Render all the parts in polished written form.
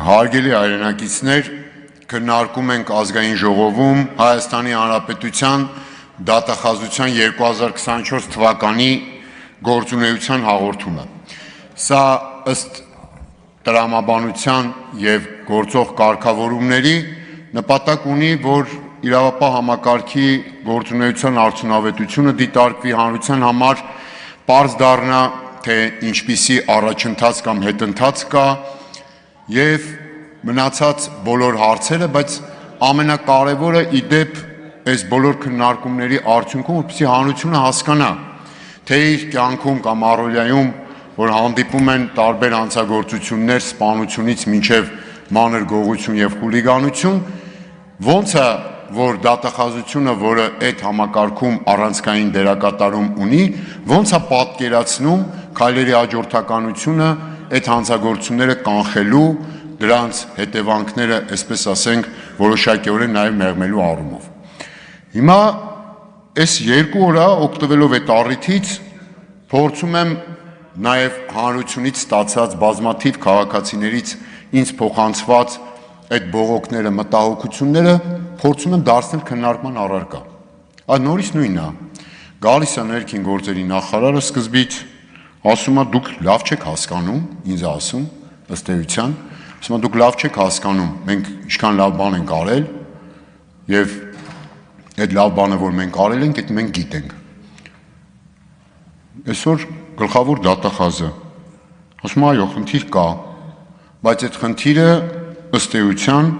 Հարգելի հայրենակիցներ, քննարկում ենք ազգային ժողովում Հայաստանի Հանրապետության դատախազության 2024 թվականի գործունեության հաղորդումը։ Սա ըստ տրամաբանության եւ գործող կարգավորումների նպատակ ունի, որ իրավապահ համակարգի գործունեության արդյունավետությունը դիտարկվի, հանրության համար պարզ դառնա, թե ինչպիսի առաջընթաց կամ հետընթաց կա եւ մնացած բոլոր հարցերը, բայց ամենակարևորը իդեպ այս բոլոր քննարկումների արդյունքում, որպեսզի հանրությունը հասկանա, թե իր կյանքում կամ առօրյայում, որ հանդիպում են տարբեր հանցագործություններ, սպանությունից մինչև մանր գողություն եւ խուլիգանություն, ոնց է, որ դատախազությունը, որը այդ համակարգում առանցքային դերակատարում ունի, ոնց է պատկերացնում քայլերի հաջորդականությունը այդ հանցագործությունները կանխելու, դրանց հետևանքները, այսպես ասենք, որոշակիորեն նաև մեղմելու առումով։ Հիմա այս երկու օրա օգտվելով այդ առիթից փորձում եմ նաև հանրությունից ստացած բազմաթիվ քաղաքացիներից ինձ փոխանցված այդ բողոքները, մտահոգությունները փորձում եմ դարձնել քննարկման առարկա։ Այդ նորից նույնն է։ Գալիս է ներքին գործերի նախարարը սկզբից, ասում է դուք լավ չեք հասկանում, ինձ ասում, ըստ էության, ասում է դուք լավ չեք հասկանում, մենք ինչքան լավ բան ենք արել եւ այդ լավ բանը, որ մենք արել ենք, այդ մենք գիտենք։ Այսօր գլխավոր դատախազը ասում է այո, խնդիր կա, բայց այդ խնդիրը ըստ էության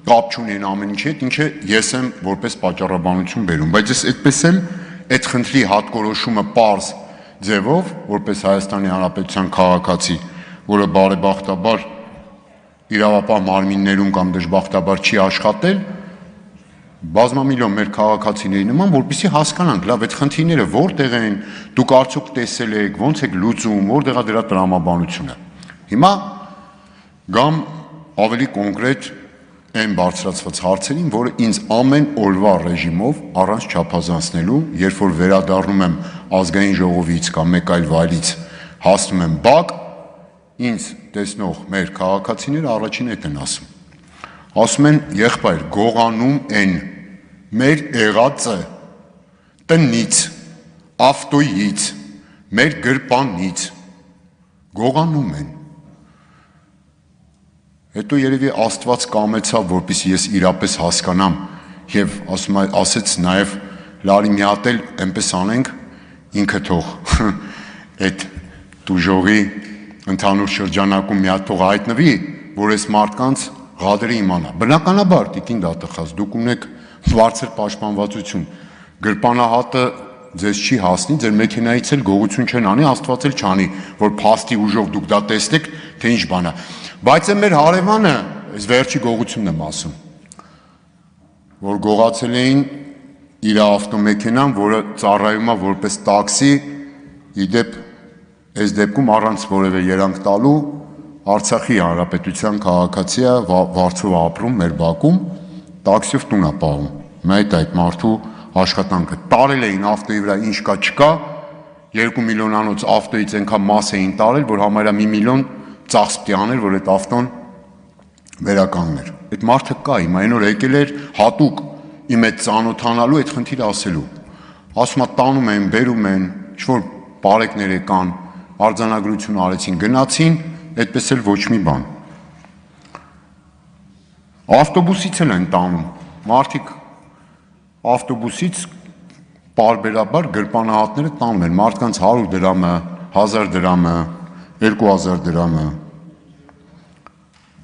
կապ չունի ամեն ինչի հետ, ինչը ես եմ որպես պատճառաբանություն բերում, բայց ես այդպես էլ այդ խնդրի հատկորոշումը պարզ ձևով, որպես Հայաստանի Հանրապետության քաղաքացի, որը բարեբախտաբար իրավապահ մարմիններում կամ դժբախտաբար չի աշխատել, բազմամիլիոն մեր քաղաքացիների նման, որպեսզի հասկանանք, լավ, այդ խնդիրները որտեղ են, դուք արդյոք տեսել եք, ոնց եք լուծում, որտեղ է դրա տրամաբանությունը։ Հիմա գամ ավելի կոնկրետ այն բարձրացված հարցերին, որը ինձ ամեն օրվա ռեժիմով առանց չափազանցնելու, երբ որ վերադառնում եմ ազգային ժողովից կամ մեկ այլ վայրից հասնում եմ բակ, ինձ տեսնող մեր քաղաքացիները առաջին այդ են ասում։ Ասում են, եղբայր, գողանում են մեր եղածը տնից, ավտոյից, մեր գրպանից, գողանում են։ Հետո երևի Աստված կամեցավ, որպեսզի ես իրապես հասկանամ եւ ասեց նաեւ լարի մի հատ էլ այնպես անենք, ինքը թող այդ դուժողի ընդհանուր շրջանակում մի հատ թող հայտնվի, որ այս մարդկանց ղադրը իմանա։ Բնականաբար, տիկին դատախազ, դուք ունեք բարձր պաշտպանվածություն, գրպանահատը ձեզ չի հասնի, ձեր մեքենայից էլ գողություն չեն անի, Աստված էլ չանի, որ փաստի ուժով դուք դա տեսնեք, թե ինչ բան է։ Բայց մեր հարևանը, այս վերջի գողությունն եմ ասում, որ գողացել էին իր ավտոմեքենան, որը ծառայում է որպես տաքսի, իդեպ այս դեպքում առանց որևէ երանգ տալու Արցախի Հանրապետության քաղաքացի է, Վարձով ապրում մեր բակում, տաքսիով տուն է պահում։ Այդ մարդու աշխատանքը տարել էին ավտոյի վրա ինչ կա չկա, 2 միլիոնանոց ավտոյից այնքան մաս էին տարել, որ համարյա 1 միլիոն ծախս պիտի աներ, որ այդ ավտոն վերականգներ։ Այդ մարդը կա, հիմա այն օր եկել էր հատուկ իմ այդ ծանոթանալու այդ խնդիրը ասելու։ Ասում է տանում են, բերում են, ինչ-որ բարեկներ եկան, արձանագրություն արեցին, գնացին, այդպես էլ ոչ մի բան։ Ավտոբուսից էլ են տանում, մարդիկ ավտոբուսից պարբերաբար գրպանահատները տանում են, մարդկանց 100 դրամը, 1000 դրամը, 2000 դրամը,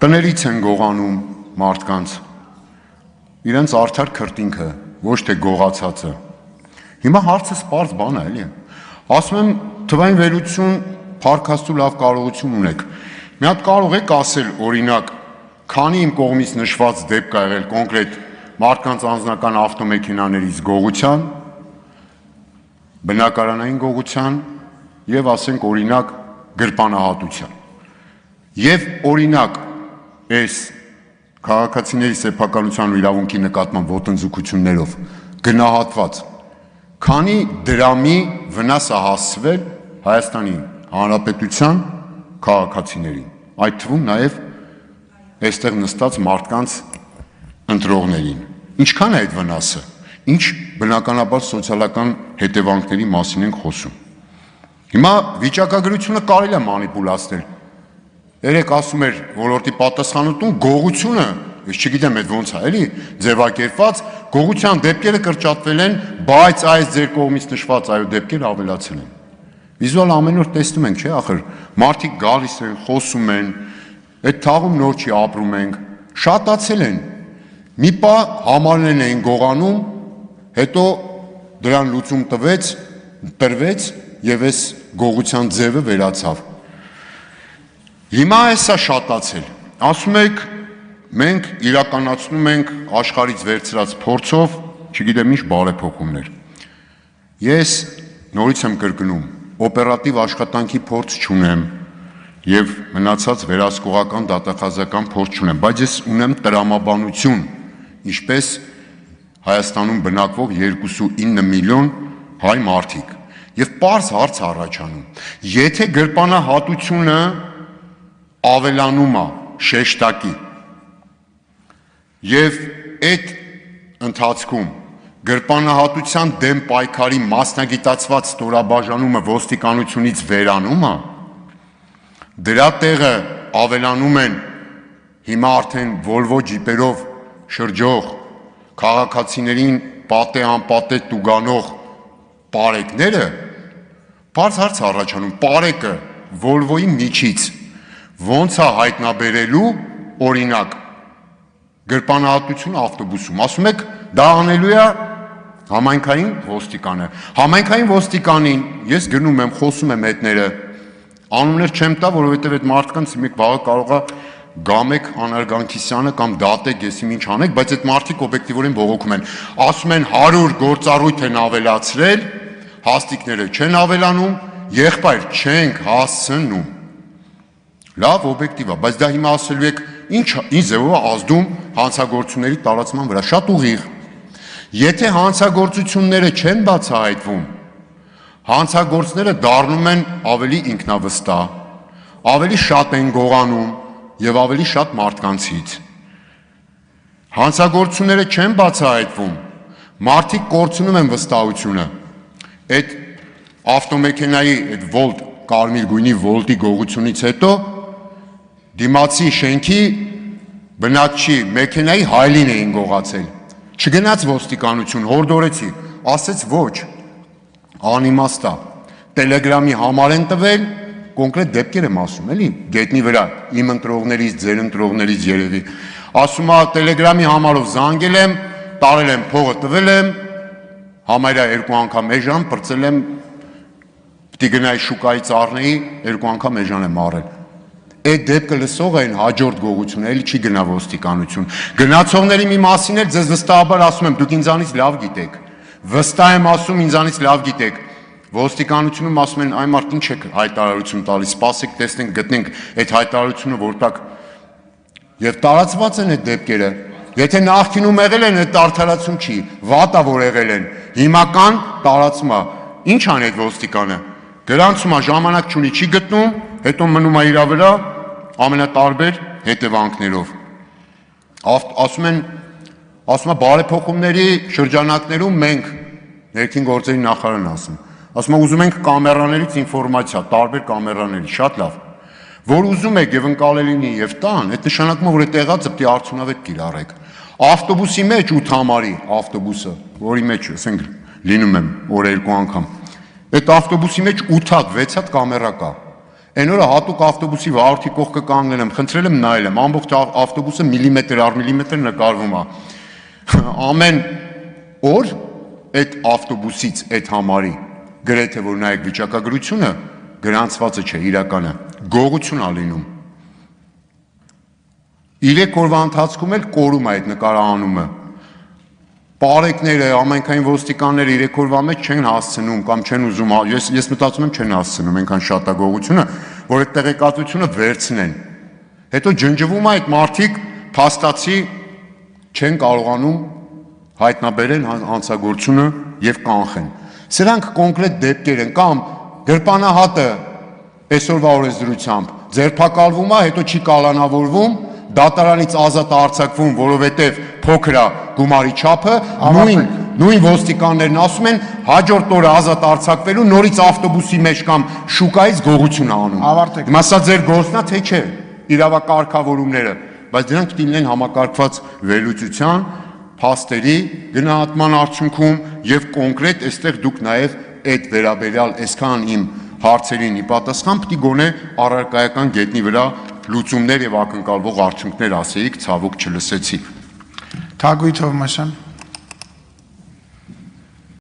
տներից են գողանում մարդկանց, իրենց արդար քրտինքը, ոչ թե գողացածը։ Հիմա հարցը սպարզ բան է, էլի։ Ասում եմ, թվային վերություն, փառքաստու լավ կարողություն ունեք։ Մի հատ կարող եք ասել, օրինակ, քանի իմ կողմից նշված դեպք ա եղել կոնկրետ մարդկանց անձնական ավտոմեքենաներից գողության, բնակարանային գողության եւ ասենք օրինակ գրպանահատության։ Եվ օրինակ այս քաղաքացիների սեփականության ու իրավունքի նկատմամբ ոտնձգություններով գնահատված քանի դրամի վնաս է հասցվել Հայաստանի Հանրապետության քաղաքացիներին, այդ թվում նաև այստեղ նստած մարդկանց ընտրողներին։ Ինչքան է այդ վնասը, ինչ բնականաբար սոցիալական հետևանքների մասին ենք խոսում։ Հիմա վիճակագրությունը կարելի է մանիպուլացնել։ Երեք ասում էր ոլորտի պատասխանատուն գողությունը, ես չգիտեմ այդ ոնց է, էլի ձևակերպված, գողության դեպքերը կրճատվել են, բայց այս ձեր կողմից նշված այո դեպքերը ավելացել են։ Վիզուալ ամեն օր տեսնում ենք, չէ՞, ախր մարդիկ գալիս են, խոսում են, այդ թաղում նոր չի ապրում ենք, շատացել են։ Մի պահ համարներն էին գողանում, հետո դրան լուծում տրվեց եւ այս գողության ձևը վերացավ։ Հիմա է սա շատացել։ Ասում եք, մենք իրականացնում ենք աշխարհից վերցրած փորձով, չգիտեմ ինչ բարեփոխումներ։ Ես նորից եմ կրկնում, օպերատիվ աշխատանքի փորձ չունեմ եւ մնացած վերահսկողական դատախազական փորձ չունեմ, բայց ես ունեմ տրամաբանություն, ինչպես Հայաստանում բնակվող 2.9 միլիոն հայ մարդիկ եւ պարզ հարց առաջանում, եթե գրպանահատությունը ավելանում է շեշտակի եւ այդ ընթացքում գրպանահատության դեմ պայքարի մասնագիտացված ստորաբաժանումը ոստիկանությունից վերանում է, դրա տեղը ավելանում են հիմա արդեն Volvo ջիպերով շրջող քաղաքացիներին պատե անպատե տուգանող պարեկները, բարձ հարց առաջանում, պարեկը Volvo-ի միջից ոնց է հայտնաբերելու օրինակ գրպանահատություն ավտոբուսում, ասում եք դա անելու է համայնքային ոստիկանը, համայնքային ոստիկանին ես գնում եմ, խոսում եմ հետները, անուններ չեմ տա, որովհետև այդ մարդկանց մեկ վաղը կարող է Գամեք Անարգանքիսյանը կամ դատեք ես ինչ անեք, բայց այդ մարդիկ օբյեկտիվորեն բողոքում են, ասում են 100 գործառույթ են ավելացրել, հաստիկները չեն ավելանում, եղբայր չենք հասցնում։ Լավ, օբյեկտիվ է, բայց դա հիմա ասելու եք ինչ ձևով է ազդում հանցագործությունների տարածման վրա, շատ ուղիղ։ Եթե հանցագործությունները չեն բացահայտվում, հանցագործները դառնում են ավելի ինքնավստահ, ավելի շատ են գողանում եւ ավելի շատ մարդկանցից։ Հանցագործությունները չեն բացահայտվում, մարդիկ կորցնում են վստահությունը։ Այդ ավտոմեքենայի այդ Volt կարմիր գույնի Volt-ի գողությունից հետո դիմացի շենքի բնակչի մեքենայի հայլին էին գողացել։ Չգնաց ոստիկանություն, հորդորեցի, ասեց ոչ, անիմաստ է, Telegram-ի համար են տվել, կոնկրետ դեպքեր եմ ասում, էլի, գետնի վրա, իմ ընտրողներից, ձեր ընտրողներից երևի, ասում է Telegram-ի համարով զանգել եմ, տարել եմ, փողը տվել եմ, համարյա 2 անգամ էժան, պրծել եմ, պիտի գնայի շուկայից առնեի, 2 անգամ էժան եմ առել։ Այդ դեպքը լսող են հաջորդ գողություն, էլի չի գնա ոստիկանություն։ Գնացողների մի մասին էլ ձեզ վստահաբար ասում եմ, դուք ինձանից լավ գիտեք։ Վստահ եմ ասում, ինձանից լավ գիտեք։ Ոստիկանությունում ասում են, այն մարդ ինչ է հայտարարություն տալիս, սպասեք, տեսնենք, գտնենք այդ հայտարարությունը որտակ եւ տարածված են այդ դեպքերը։ Եթե նախկինում եղել են, այդ արդարացում չի, վատա որ եղել են, հիմական տարածում է։ Ինչ ան այդ ոստիկանը։ Գրանցում է ժամանակ չունի, չի գտնում, հետո մնում է իր վրա ամենատարբեր հետևանքներով։ Ասում է բարեփոխումների շրջանակներում մենք ներքին գործերի նախարարն ասում։ Ասում է ուզում ենք կամերաներից ինֆորմացիա, տարբեր կամերաների, շատ լավ։ Որ ուզում եք եւ ընկալելինի եւ տան, այդ նշանակում է որ այդ տեղածը պետք է արդյունավետ կիրառեք։ Ավտոբուսի մեջ 8 համարի ավտոբուսը, որի մեջ, ասենք, լինում եմ օրը 2 անգամ։ Այդ ավտոբուսի մեջ 8 հատ, 6 հատ կամերա կա։ Այն օրը հատուկ ավտոբուսի վարորդի կողքը կանգնել եմ, խնդրել եմ նայել եմ, ամբողջ ավտոբուսը միլիմետր առ միլիմետր նկարվում է։ Ամեն օր այդ ավտոբուսից, այդ համարի, գրեթե որ նայեք վիճակագրությունը, գրանցվածը չէ, իրականը, գողություն է լինում։ 3 օրվա ընթացքում էլ կորում է այդ նկարահանումը։ Պարեկները, ամենքային ոստիկանները 3 օրվա մեջ չեն հասցնում կամ չեն ուզում, ես մտածում եմ չեն հասցնում այնքան շատագողությունը, որ այդ տեղեկատվությունը վերցնեն։ Հետո ջնջվում է այդ մարդիկ փաստացի չեն կարողանում հայտնաբերեն հանցագործությունը եւ կանխեն։ Սրանք կոնկրետ դեպքեր են կամ գրպանահատը այսօրվա օրենսդրությամբ ձերբակալվում է, հետո չի կալանավորվում, դատարանից ազատ արձակվում, որովհետև փոքր է գումարի չափը, նույն ոստիկաններն ասում են հաջորդ օրը ազատ արձակվելու նորից ավտոբուսի մեջ կամ շուկայից գողություն անում։ Հիմա սա ձեր գործն է, թե չէ, իրավակարգավորումները, բայց դրանք դիմեն համակարգված վերլուծության, փաստերի գնահատման արդյունքում եւ կոնկրետ այստեղ դուք նաեւ այդ վերաբերյալ այսքան իմ հարցերին ի պատասխան պիտի գոնե առարկայական գետնի վրա լուծումներ եւ ակնկալվող արդյունքներ ասեիք, ցավոք չլսեցի։ Թագուհի Թովմասյան